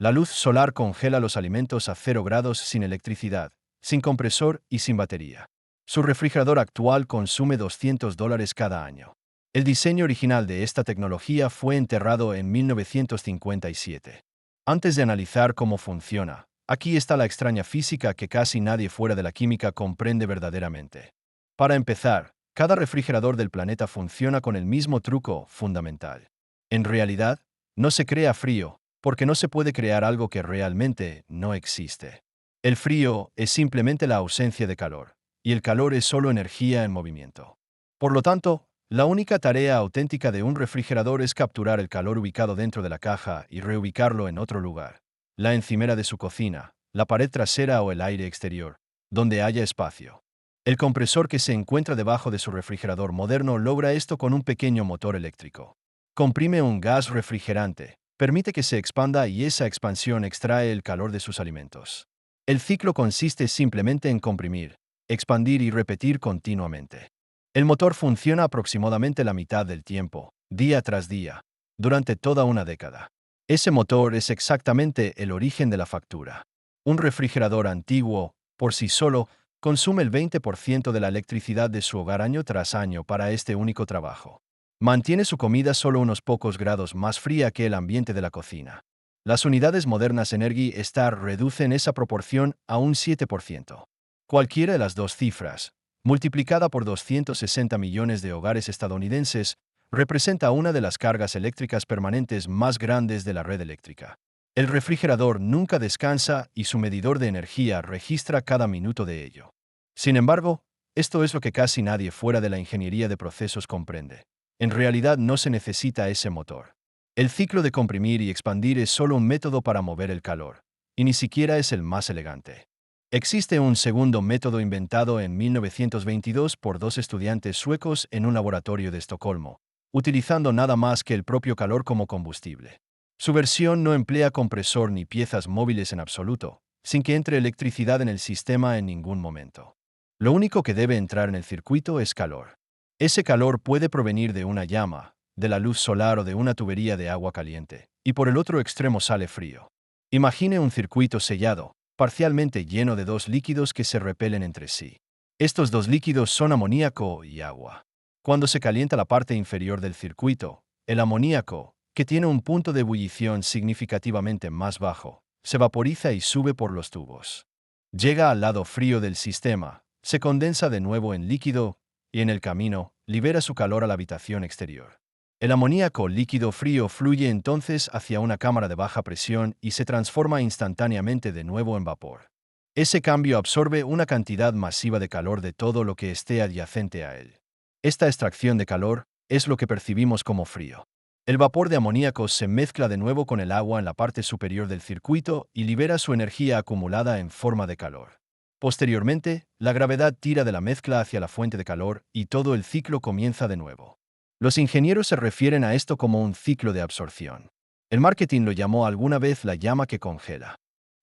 La luz solar congela los alimentos a 0 grados sin electricidad, sin compresor y sin batería. Su refrigerador actual consume $200 cada año. El diseño original de esta tecnología fue enterrado en 1957. Antes de analizar cómo funciona, aquí está la extraña física que casi nadie fuera de la química comprende verdaderamente. Para empezar, cada refrigerador del planeta funciona con el mismo truco fundamental. En realidad, no se crea frío, porque no se puede crear algo que realmente no existe. El frío es simplemente la ausencia de calor, y el calor es solo energía en movimiento. Por lo tanto, la única tarea auténtica de un refrigerador es capturar el calor ubicado dentro de la caja y reubicarlo en otro lugar. La encimera de su cocina, la pared trasera o el aire exterior, donde haya espacio. El compresor que se encuentra debajo de su refrigerador moderno logra esto con un pequeño motor eléctrico. Comprime un gas refrigerante, permite que se expanda y esa expansión extrae el calor de sus alimentos. El ciclo consiste simplemente en comprimir, expandir y repetir continuamente. El motor funciona aproximadamente la mitad del tiempo, día tras día, durante toda una década. Ese motor es exactamente el origen de la factura. Un refrigerador antiguo, por sí solo, consume el 20% de la electricidad de su hogar año tras año para este único trabajo. Mantiene su comida solo unos pocos grados más fría que el ambiente de la cocina. Las unidades modernas Energy Star reducen esa proporción a un 7%. Cualquiera de las dos cifras, multiplicada por 260 millones de hogares estadounidenses, representa una de las cargas eléctricas permanentes más grandes de la red eléctrica. El refrigerador nunca descansa y su medidor de energía registra cada minuto de ello. Sin embargo, esto es lo que casi nadie fuera de la ingeniería de procesos comprende. En realidad no se necesita ese motor. El ciclo de comprimir y expandir es solo un método para mover el calor, y ni siquiera es el más elegante. Existe un segundo método inventado en 1922 por dos estudiantes suecos en un laboratorio de Estocolmo, utilizando nada más que el propio calor como combustible. Su versión no emplea compresor ni piezas móviles en absoluto, sin que entre electricidad en el sistema en ningún momento. Lo único que debe entrar en el circuito es calor. Ese calor puede provenir de una llama, de la luz solar o de una tubería de agua caliente, y por el otro extremo sale frío. Imagine un circuito sellado, parcialmente lleno de dos líquidos que se repelen entre sí. Estos dos líquidos son amoníaco y agua. Cuando se calienta la parte inferior del circuito, el amoníaco, que tiene un punto de ebullición significativamente más bajo, se vaporiza y sube por los tubos. Llega al lado frío del sistema, se condensa de nuevo en líquido, y en el camino, libera su calor a la habitación exterior. El amoníaco líquido frío fluye entonces hacia una cámara de baja presión y se transforma instantáneamente de nuevo en vapor. Ese cambio absorbe una cantidad masiva de calor de todo lo que esté adyacente a él. Esta extracción de calor es lo que percibimos como frío. El vapor de amoníaco se mezcla de nuevo con el agua en la parte superior del circuito y libera su energía acumulada en forma de calor. Posteriormente, la gravedad tira de la mezcla hacia la fuente de calor y todo el ciclo comienza de nuevo. Los ingenieros se refieren a esto como un ciclo de absorción. El marketing lo llamó alguna vez la llama que congela.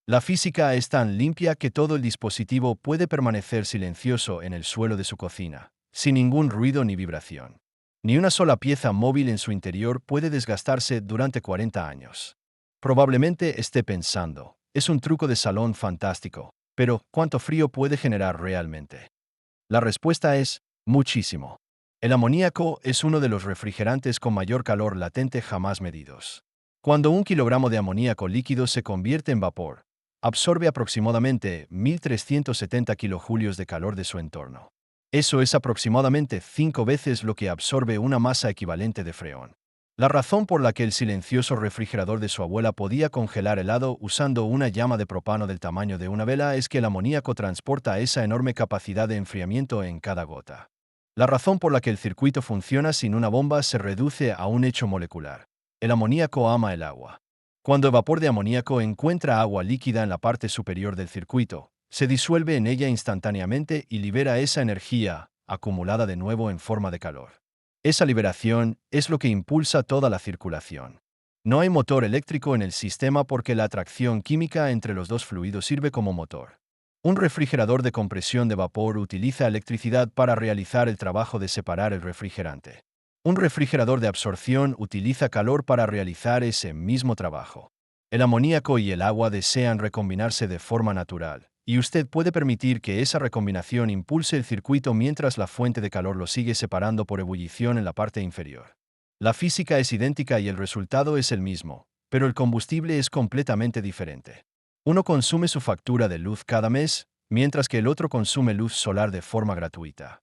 La física es tan limpia que todo el dispositivo puede permanecer silencioso en el suelo de su cocina, sin ningún ruido ni vibración. Ni una sola pieza móvil en su interior puede desgastarse durante 40 años. Probablemente esté pensando, es un truco de salón fantástico, pero ¿cuánto frío puede generar realmente? La respuesta es, muchísimo. El amoníaco es uno de los refrigerantes con mayor calor latente jamás medidos. Cuando 1 kilogramo de amoníaco líquido se convierte en vapor, absorbe aproximadamente 1370 kilojulios de calor de su entorno. Eso es aproximadamente 5 veces lo que absorbe una masa equivalente de freón. La razón por la que el silencioso refrigerador de su abuela podía congelar helado usando una llama de propano del tamaño de una vela es que el amoníaco transporta esa enorme capacidad de enfriamiento en cada gota. La razón por la que el circuito funciona sin una bomba se reduce a un hecho molecular. El amoníaco ama el agua. Cuando el vapor de amoníaco encuentra agua líquida en la parte superior del circuito, se disuelve en ella instantáneamente y libera esa energía, acumulada de nuevo en forma de calor. Esa liberación es lo que impulsa toda la circulación. No hay motor eléctrico en el sistema porque la atracción química entre los dos fluidos sirve como motor. Un refrigerador de compresión de vapor utiliza electricidad para realizar el trabajo de separar el refrigerante. Un refrigerador de absorción utiliza calor para realizar ese mismo trabajo. El amoníaco y el agua desean recombinarse de forma natural, y usted puede permitir que esa recombinación impulse el circuito mientras la fuente de calor lo sigue separando por ebullición en la parte inferior. La física es idéntica y el resultado es el mismo, pero el combustible es completamente diferente. Uno consume su factura de luz cada mes, mientras que el otro consume luz solar de forma gratuita.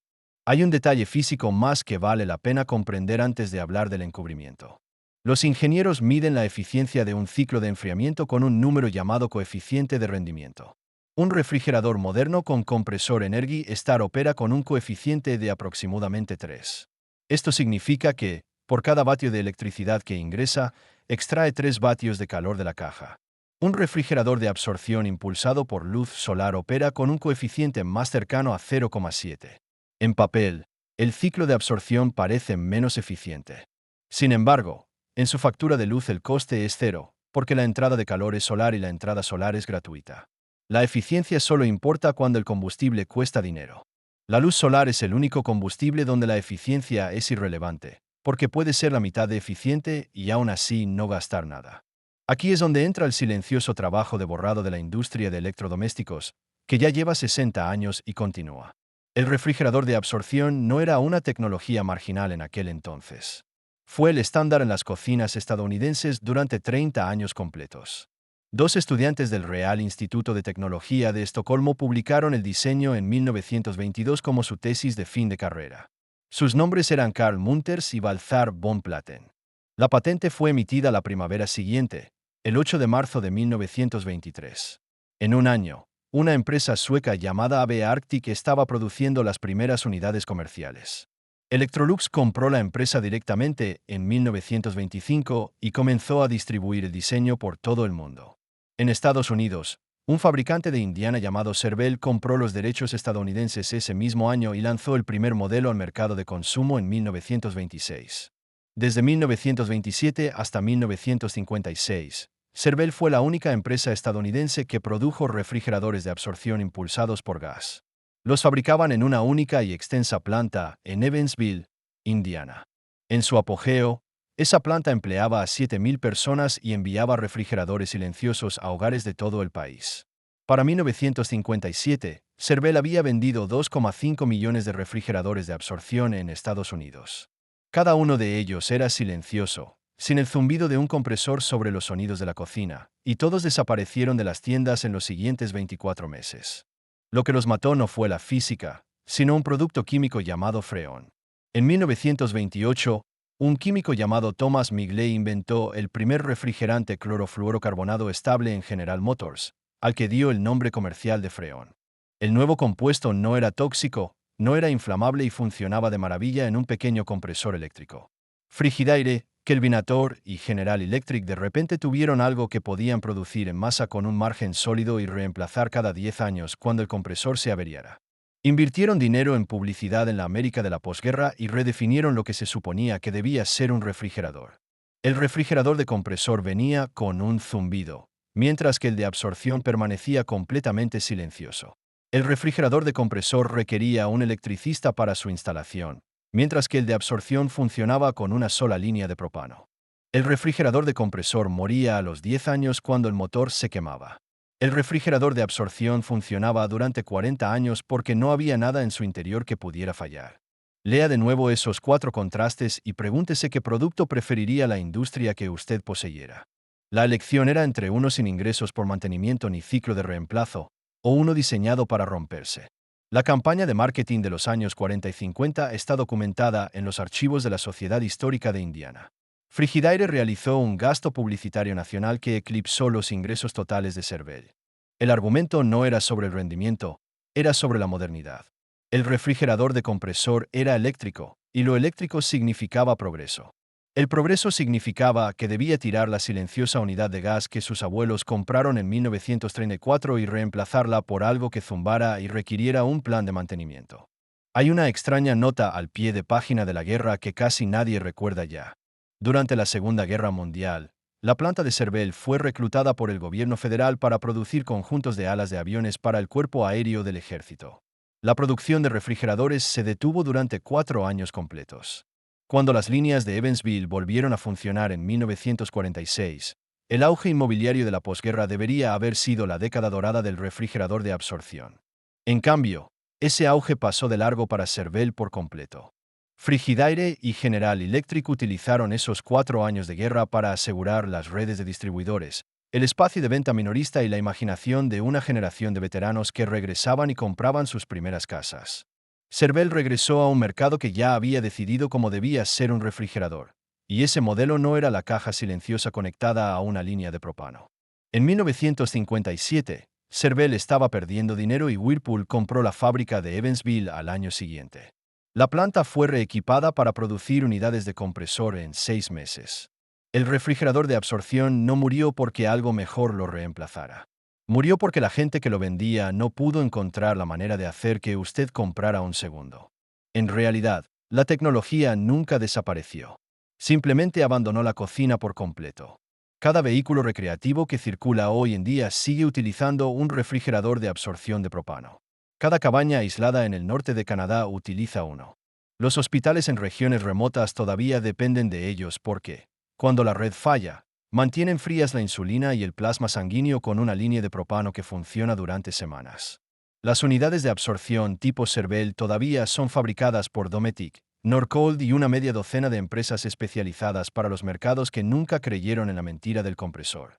Hay un detalle físico más que vale la pena comprender antes de hablar del encubrimiento. Los ingenieros miden la eficiencia de un ciclo de enfriamiento con un número llamado coeficiente de rendimiento. Un refrigerador moderno con compresor Energy Star opera con un coeficiente de aproximadamente 3. Esto significa que, por cada vatio de electricidad que ingresa, extrae 3 vatios de calor de la caja. Un refrigerador de absorción impulsado por luz solar opera con un coeficiente más cercano a 0,7. En papel, el ciclo de absorción parece menos eficiente. Sin embargo, en su factura de luz el coste es cero, porque la entrada de calor es solar y la entrada solar es gratuita. La eficiencia solo importa cuando el combustible cuesta dinero. La luz solar es el único combustible donde la eficiencia es irrelevante, porque puede ser la mitad de eficiente y aún así no gastar nada. Aquí es donde entra el silencioso trabajo de borrado de la industria de electrodomésticos, que ya lleva 60 años y continúa. El refrigerador de absorción no era una tecnología marginal en aquel entonces. Fue el estándar en las cocinas estadounidenses durante 30 años completos. Dos estudiantes del Real Instituto de Tecnología de Estocolmo publicaron el diseño en 1922 como su tesis de fin de carrera. Sus nombres eran Carl Munters y Balthar von Platen. La patente fue emitida la primavera siguiente, el 8 de marzo de 1923. En un año, una empresa sueca llamada AB Arctic estaba produciendo las primeras unidades comerciales. Electrolux compró la empresa directamente en 1925 y comenzó a distribuir el diseño por todo el mundo. En Estados Unidos, un fabricante de Indiana llamado Servel compró los derechos estadounidenses ese mismo año y lanzó el primer modelo al mercado de consumo en 1926. Desde 1927 hasta 1956, Servel fue la única empresa estadounidense que produjo refrigeradores de absorción impulsados por gas. Los fabricaban en una única y extensa planta en Evansville, Indiana. En su apogeo, esa planta empleaba a 7.000 personas y enviaba refrigeradores silenciosos a hogares de todo el país. Para 1957, Servel había vendido 2,5 millones de refrigeradores de absorción en Estados Unidos. Cada uno de ellos era silencioso, sin el zumbido de un compresor sobre los sonidos de la cocina, y todos desaparecieron de las tiendas en los siguientes 24 meses. Lo que los mató no fue la física, sino un producto químico llamado freón. En 1928, un químico llamado Thomas Migley inventó el primer refrigerante clorofluorocarbonado estable en General Motors, al que dio el nombre comercial de freón. El nuevo compuesto no era tóxico, no era inflamable y funcionaba de maravilla en un pequeño compresor eléctrico. Frigidaire, Kelvinator y General Electric de repente tuvieron algo que podían producir en masa con un margen sólido y reemplazar cada 10 años cuando el compresor se averiara. Invirtieron dinero en publicidad en la América de la posguerra y redefinieron lo que se suponía que debía ser un refrigerador. El refrigerador de compresor venía con un zumbido, mientras que el de absorción permanecía completamente silencioso. El refrigerador de compresor requería un electricista para su instalación, mientras que el de absorción funcionaba con una sola línea de propano. El refrigerador de compresor moría a los 10 años cuando el motor se quemaba. El refrigerador de absorción funcionaba durante 40 años porque no había nada en su interior que pudiera fallar. Lea de nuevo esos 4 contrastes y pregúntese qué producto preferiría la industria que usted poseyera. La elección era entre uno sin ingresos por mantenimiento ni ciclo de reemplazo, o uno diseñado para romperse. La campaña de marketing de los años 40 y 50 está documentada en los archivos de la Sociedad Histórica de Indiana. Frigidaire realizó un gasto publicitario nacional que eclipsó los ingresos totales de Servel. El argumento no era sobre el rendimiento, era sobre la modernidad. El refrigerador de compresor era eléctrico, y lo eléctrico significaba progreso. El progreso significaba que debía tirar la silenciosa unidad de gas que sus abuelos compraron en 1934 y reemplazarla por algo que zumbara y requiriera un plan de mantenimiento. Hay una extraña nota al pie de página de la guerra que casi nadie recuerda ya. Durante la Segunda Guerra Mundial, la planta de Servel fue reclutada por el gobierno federal para producir conjuntos de alas de aviones para el cuerpo aéreo del ejército. La producción de refrigeradores se detuvo durante 4 años completos. Cuando las líneas de Evansville volvieron a funcionar en 1946, El auge inmobiliario de la posguerra debería haber sido la década dorada del refrigerador de absorción. En cambio, ese auge pasó de largo para Servel por completo. Frigidaire y General Electric utilizaron esos 4 años de guerra para asegurar las redes de distribuidores, el espacio de venta minorista y la imaginación de una generación de veteranos que regresaban y compraban sus primeras casas. Servel regresó a un mercado que ya había decidido cómo debía ser un refrigerador, y ese modelo no era la caja silenciosa conectada a una línea de propano. En 1957, Servel estaba perdiendo dinero y Whirlpool compró la fábrica de Evansville al año siguiente. La planta fue reequipada para producir unidades de compresor en 6 meses. El refrigerador de absorción no murió porque algo mejor lo reemplazara. Murió porque la gente que lo vendía no pudo encontrar la manera de hacer que usted comprara un segundo. En realidad, la tecnología nunca desapareció. Simplemente abandonó la cocina por completo. Cada vehículo recreativo que circula hoy en día sigue utilizando un refrigerador de absorción de propano. Cada cabaña aislada en el norte de Canadá utiliza uno. Los hospitales en regiones remotas todavía dependen de ellos porque, cuando la red falla, mantienen frías la insulina y el plasma sanguíneo con una línea de propano que funciona durante semanas. Las unidades de absorción tipo Servel todavía son fabricadas por Dometic, Norcold y una media docena de empresas especializadas para los mercados que nunca creyeron en la mentira del compresor.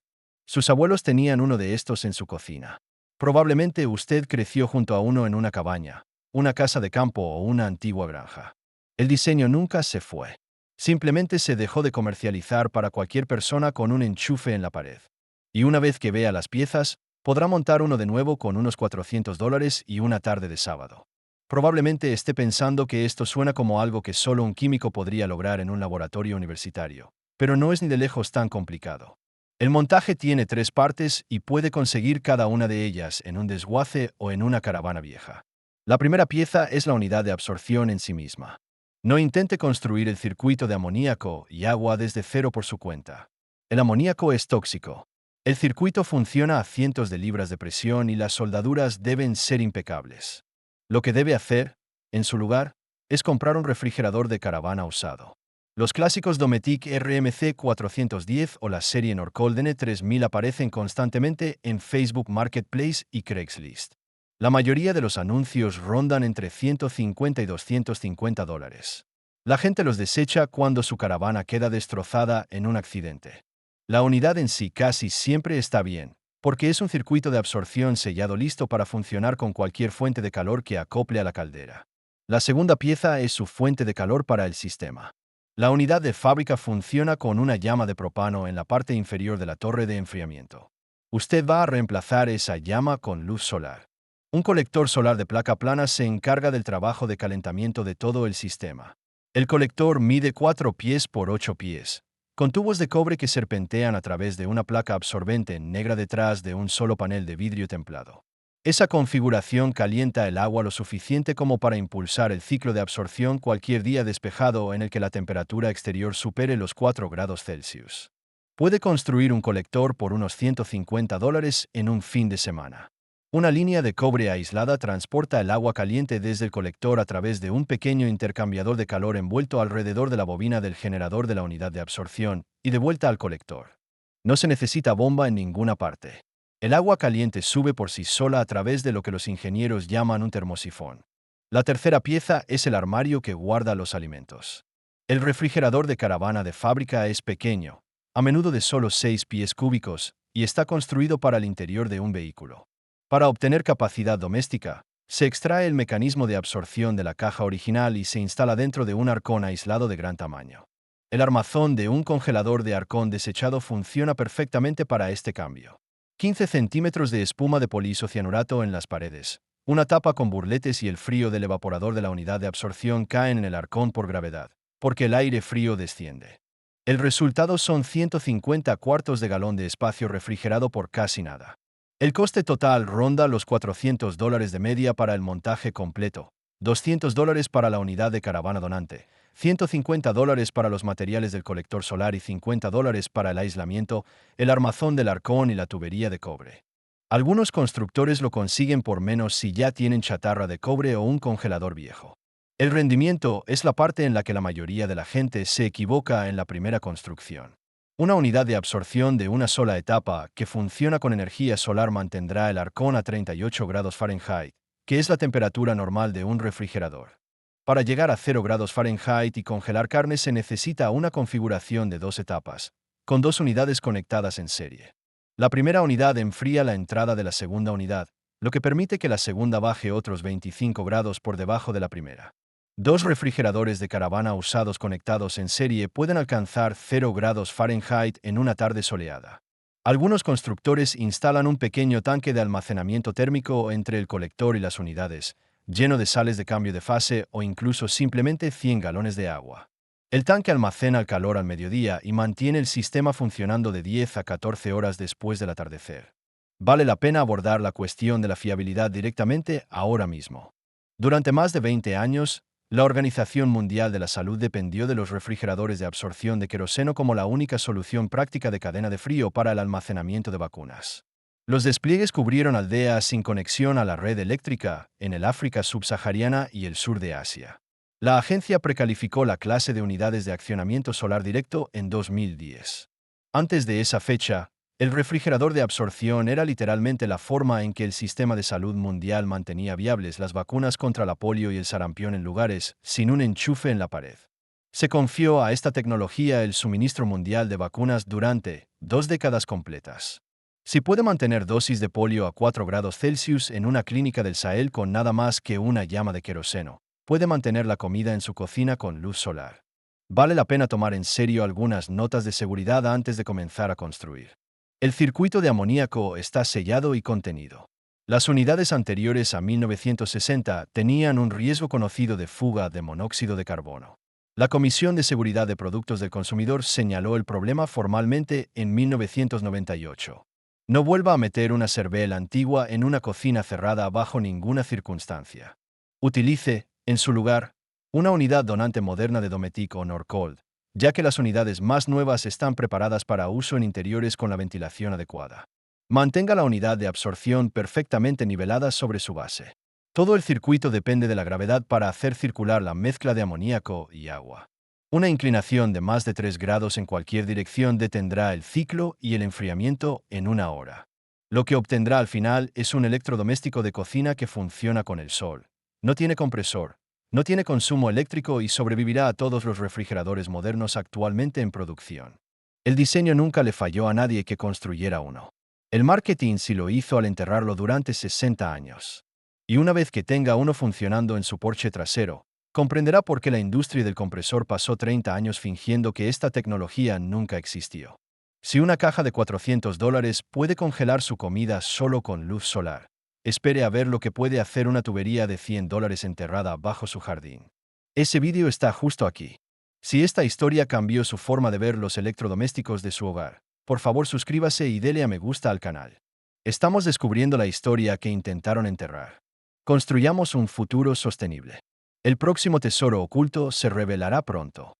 Sus abuelos tenían uno de estos en su cocina. Probablemente usted creció junto a uno en una cabaña, una casa de campo o una antigua granja. El diseño nunca se fue. Simplemente se dejó de comercializar para cualquier persona con un enchufe en la pared. Y una vez que vea las piezas, podrá montar uno de nuevo con unos $400 y una tarde de sábado. Probablemente esté pensando que esto suena como algo que solo un químico podría lograr en un laboratorio universitario, pero no es ni de lejos tan complicado. El montaje tiene 3 partes y puede conseguir cada una de ellas en un desguace o en una caravana vieja. La primera pieza es la unidad de absorción en sí misma. No intente construir el circuito de amoníaco y agua desde cero por su cuenta. El amoníaco es tóxico. El circuito funciona a cientos de libras de presión y las soldaduras deben ser impecables. Lo que debe hacer, en su lugar, es comprar un refrigerador de caravana usado. Los clásicos Dometic RMC 410 o la serie Norcold N3000 aparecen constantemente en Facebook Marketplace y Craigslist. La mayoría de los anuncios rondan entre $150 y $250. La gente los desecha cuando su caravana queda destrozada en un accidente. La unidad en sí casi siempre está bien, porque es un circuito de absorción sellado listo para funcionar con cualquier fuente de calor que acople a la caldera. La segunda pieza es su fuente de calor para el sistema. La unidad de fábrica funciona con una llama de propano en la parte inferior de la torre de enfriamiento. Usted va a reemplazar esa llama con luz solar. Un colector solar de placa plana se encarga del trabajo de calentamiento de todo el sistema. El colector mide 4 pies por 8 pies, con tubos de cobre que serpentean a través de una placa absorbente negra detrás de un solo panel de vidrio templado. Esa configuración calienta el agua lo suficiente como para impulsar el ciclo de absorción cualquier día despejado en el que la temperatura exterior supere los 4 grados Celsius. Puede construir un colector por unos $150 en un fin de semana. Una línea de cobre aislada transporta el agua caliente desde el colector a través de un pequeño intercambiador de calor envuelto alrededor de la bobina del generador de la unidad de absorción y de vuelta al colector. No se necesita bomba en ninguna parte. El agua caliente sube por sí sola a través de lo que los ingenieros llaman un termosifón. La tercera pieza es el armario que guarda los alimentos. El refrigerador de caravana de fábrica es pequeño, a menudo de solo 6 pies cúbicos, y está construido para el interior de un vehículo. Para obtener capacidad doméstica, se extrae el mecanismo de absorción de la caja original y se instala dentro de un arcón aislado de gran tamaño. El armazón de un congelador de arcón desechado funciona perfectamente para este cambio. 15 centímetros de espuma de polisocianurato en las paredes, una tapa con burletes y el frío del evaporador de la unidad de absorción caen en el arcón por gravedad, porque el aire frío desciende. El resultado son 150 cuartos de galón de espacio refrigerado por casi nada. El coste total ronda los $400 de media para el montaje completo, $200 para la unidad de caravana donante, $150 para los materiales del colector solar y $50 para el aislamiento, el armazón del arcón y la tubería de cobre. Algunos constructores lo consiguen por menos si ya tienen chatarra de cobre o un congelador viejo. El rendimiento es la parte en la que la mayoría de la gente se equivoca en la primera construcción. Una unidad de absorción de una sola etapa que funciona con energía solar mantendrá el arcón a 38 grados Fahrenheit, que es la temperatura normal de un refrigerador. Para llegar a 0 grados Fahrenheit y congelar carne se necesita una configuración de 2 etapas, con 2 unidades conectadas en serie. La primera unidad enfría la entrada de la segunda unidad, lo que permite que la segunda baje otros 25 grados por debajo de la primera. 2 refrigeradores de caravana usados conectados en serie pueden alcanzar 0 grados Fahrenheit en una tarde soleada. Algunos constructores instalan un pequeño tanque de almacenamiento térmico entre el colector y las unidades, lleno de sales de cambio de fase o incluso simplemente 100 galones de agua. El tanque almacena el calor al mediodía y mantiene el sistema funcionando de 10 a 14 horas después del atardecer. Vale la pena abordar la cuestión de la fiabilidad directamente ahora mismo. Durante más de 20 años, la Organización Mundial de la Salud dependió de los refrigeradores de absorción de queroseno como la única solución práctica de cadena de frío para el almacenamiento de vacunas. Los despliegues cubrieron aldeas sin conexión a la red eléctrica en el África subsahariana y el sur de Asia. La agencia precalificó la clase de unidades de accionamiento solar directo en 2010. Antes de esa fecha, el refrigerador de absorción era literalmente la forma en que el sistema de salud mundial mantenía viables las vacunas contra la polio y el sarampión en lugares sin un enchufe en la pared. Se confió a esta tecnología el suministro mundial de vacunas durante 2 décadas completas. Si puede mantener dosis de polio a 4 grados Celsius en una clínica del Sahel con nada más que una llama de queroseno, puede mantener la comida en su cocina con luz solar. Vale la pena tomar en serio algunas notas de seguridad antes de comenzar a construir. El circuito de amoníaco está sellado y contenido. Las unidades anteriores a 1960 tenían un riesgo conocido de fuga de monóxido de carbono. La Comisión de Seguridad de Productos del Consumidor señaló el problema formalmente en 1998. No vuelva a meter una cerveza antigua en una cocina cerrada bajo ninguna circunstancia. Utilice, en su lugar, una unidad donante moderna de Dometic o Norcold, ya que las unidades más nuevas están preparadas para uso en interiores con la ventilación adecuada. Mantenga la unidad de absorción perfectamente nivelada sobre su base. Todo el circuito depende de la gravedad para hacer circular la mezcla de amoníaco y agua. Una inclinación de más de 3 grados en cualquier dirección detendrá el ciclo y el enfriamiento en 1 hora. Lo que obtendrá al final es un electrodoméstico de cocina que funciona con el sol. No tiene compresor, no tiene consumo eléctrico y sobrevivirá a todos los refrigeradores modernos actualmente en producción. El diseño nunca le falló a nadie que construyera uno. El marketing sí lo hizo al enterrarlo durante 60 años. Y una vez que tenga uno funcionando en su porche trasero, comprenderá por qué la industria del compresor pasó 30 años fingiendo que esta tecnología nunca existió. Si una caja de $400 puede congelar su comida solo con luz solar, espere a ver lo que puede hacer una tubería de $100 enterrada bajo su jardín. Ese vídeo está justo aquí. Si esta historia cambió su forma de ver los electrodomésticos de su hogar, por favor suscríbase y dele a me gusta al canal. Estamos descubriendo la historia que intentaron enterrar. Construyamos un futuro sostenible. El próximo tesoro oculto se revelará pronto.